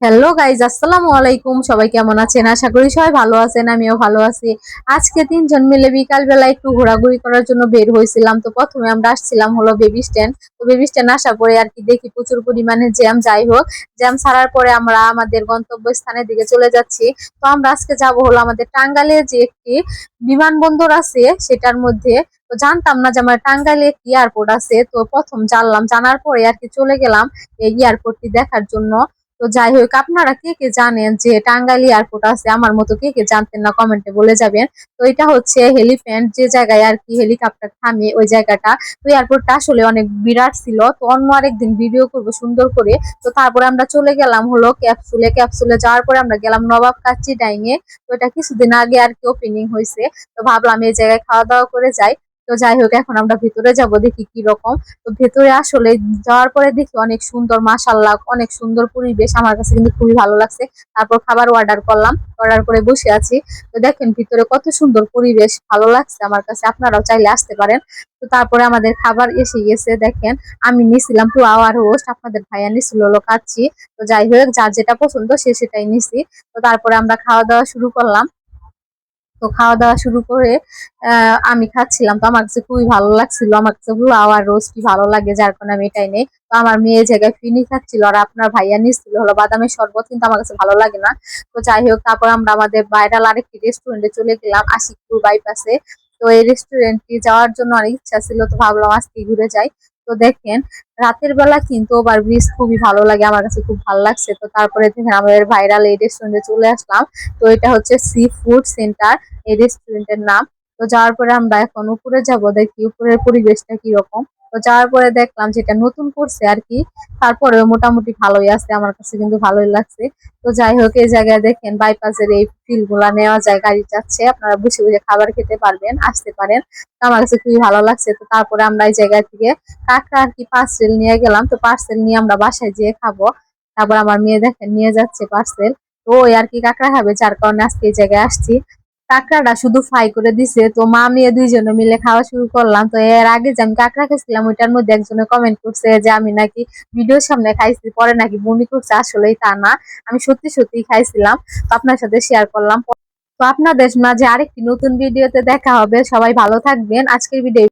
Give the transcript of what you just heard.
Hello guys, আসসালামু আলাইকুম। সবাই কেমন আছেন? আশা করি সবাই ভালো আছেন, আমিও ভালো আছি। আজকে তিনজন মিলে বিকাল বেলা একটু ঘোরাঘুরি করার জন্য বের হয়েছিলাম। তো প্রথমে আমরা আসছিলাম হলো বেবি স্ট্যান্ড। তো বেবি স্ট্যান্ড আসার পরে আর কি দেখি প্রচুর পরিমাণে জ্যাম। যাই হোক, জ্যাম ছাড়ার পরে আমরা আমাদের গন্তব্য স্থানের দিকে চলে যাচ্ছি। তো আমরা আজকে যাব হলো আমাদের টাঙ্গাইলে যে একটি বিমানবন্দর আছে সেটার মধ্যে। তো জানতাম না যে আমার টাঙ্গাইলে একটি এয়ারপোর্ট আছে। তো প্রথম জানলাম, জানার পরে আর কি চলে গেলাম এই এয়ারপোর্টটি দেখার জন্য। তো যাই হোক, আপনারা কে কে জানেন যে টাঙ্গাইল এয়ারপোর্ট আছে? আমার মতো কে কে জানতেন না কমেন্টে বলে যাবেন। তো এটা হচ্ছে হেলিপ্যাড, যে জায়গায় আর কি হেলিকপ্টার থামে ওই জায়গাটা। তো এয়ারপোর্টটা আসলে অনেক বিরাট ছিল। তো অন্য আরেকদিন ভিডিও করব সুন্দর করে। তো তারপরে আমরা চলে গেলাম হলো ক্যাপসুলে। ক্যাপসুলে যাওয়ার পরে আমরা গেলাম নবাব কাচ্চি ডাইনে। তো এটা কিছুদিন আগে আর কি ওপেনিং হয়েছে। তো ভাবলাম এই জায়গায় খাওয়া দাওয়া করে যাই। তো যাই হোক, এখন আমরা ভিতরে যাব, দেখি কি রকম। তো ভেতরে আসলে যাওয়ার পরে দেখি অনেক সুন্দর, মাশাআল্লাহ অনেক সুন্দর পরিবেশ। আমার কাছে কিন্তু খুবই ভালো লাগছে। তারপর খাবার অর্ডার করলাম, অর্ডার করে বসে আছি। তো দেখেন ভিতরে কত সুন্দর পরিবেশ, ভালো লাগছে আমার কাছে। আপনারাও চাইলে আসতে পারেন। তো তারপরে আমাদের খাবার এসে গেছে। দেখেন, আমি নিছিলাম পোলাও আর রোস্ট, আপনাদের ভাইয়া নিছিল হলো কাচ্চি। তো যাই হোক, যার যেটা পছন্দ সে সেটাই নিছি। তো তারপরে আমরা খাওয়া দাওয়া শুরু করলাম। তো খাওয়া দাওয়া শুরু করে আমি খাচ্ছিলাম। তো আমার কাছে খুবই ভালো লাগছিল। আমার কাছে পোলাও আর রোস্টই ভালো লাগে, যার কারণে আমি এটাই নেই। তো আমার মেয়ে জায়গায় ফিনি খাচ্ছিল, আর আপনার ভাইয়া নিচ্ছিল হলো বাদামের শরবত, কিন্তু আমার কাছে ভালো লাগে না। তো যাই হোক, তারপর আমরা আমাদের ভাইরাল আরেকটি রেস্টুরেন্টে চলে গেলাম, আশিকপুর বাইপাসে। তো এই রেস্টুরেন্টটি যাওয়ার জন্য অনেক ইচ্ছা ছিল, তো ভাবলাম আজকে ঘুরে যাই। তো দেখেন, রাতের বেলা কিন্তু ওভারব্রিজ খুবই ভালো লাগে, আমার কাছে খুব ভালো লাগছে। তো তারপরে দেখেন আমাদের ভাইরাল এই রেস্টুরেন্টে চলে আসলাম। তো এটা হচ্ছে সি ফুড সেন্টার, এই রেস্টুরেন্টের নাম। তো যাওয়ার পরে আমরা এখন উপরে যাব, দেখি উপরের পরিবেশটা কিরকম। তো যাওয়ার পরে দেখলাম যেটা নতুন করছে আর কি, তারপরে মোটামুটি ভালোই আছে, আমার কাছে কিন্তু ভালোই লাগছে। তো যাই হোক, এই জায়গায় দেখেন বাইপাসের এই ফিল গুলা নেওয়া যায়, গাড়ি যাচ্ছে, আপনারা বসে বসে খাবার খেতে পারবেন, আসতে পারেন। তো আমার কাছে খুবই ভালো লাগছে। তো তারপরে আমরা এই জায়গা থেকে কাঁকড়া আর কি পার্সেল নিয়ে গেলাম। তো পার্সেল নিয়ে আমরা বাসায় যেয়ে খাবো। তারপর আমার মেয়ে দেখেন নিয়ে যাচ্ছে পার্সেল। তো ওই আর কি কাঁকড়া খাবে, যার কারণে আজকে এই জায়গায় আসছি। কাঁকড়াটা শুধু ফ্রাই করে দিছে। তো মা মেয়ে দুইজনে মিলে খাওয়া শুরু করলাম। তো এর আগে যে আমি কাঁকড়া খেয়েছিলাম, ওইটার মধ্যে একজনে কমেন্ট করছে যে আমি নাকি ভিডিওর সামনে খাইছি, পরে নাকি বমি করছে। আসলেই তা না, আমি সত্যি সত্যি খাইছিলাম। তো আপনার সাথে শেয়ার করলাম। তো আপনাদের মাঝে আরেকটি নতুন ভিডিওতে দেখা হবে। সবাই ভালো থাকবেন। আজকের ভিডিও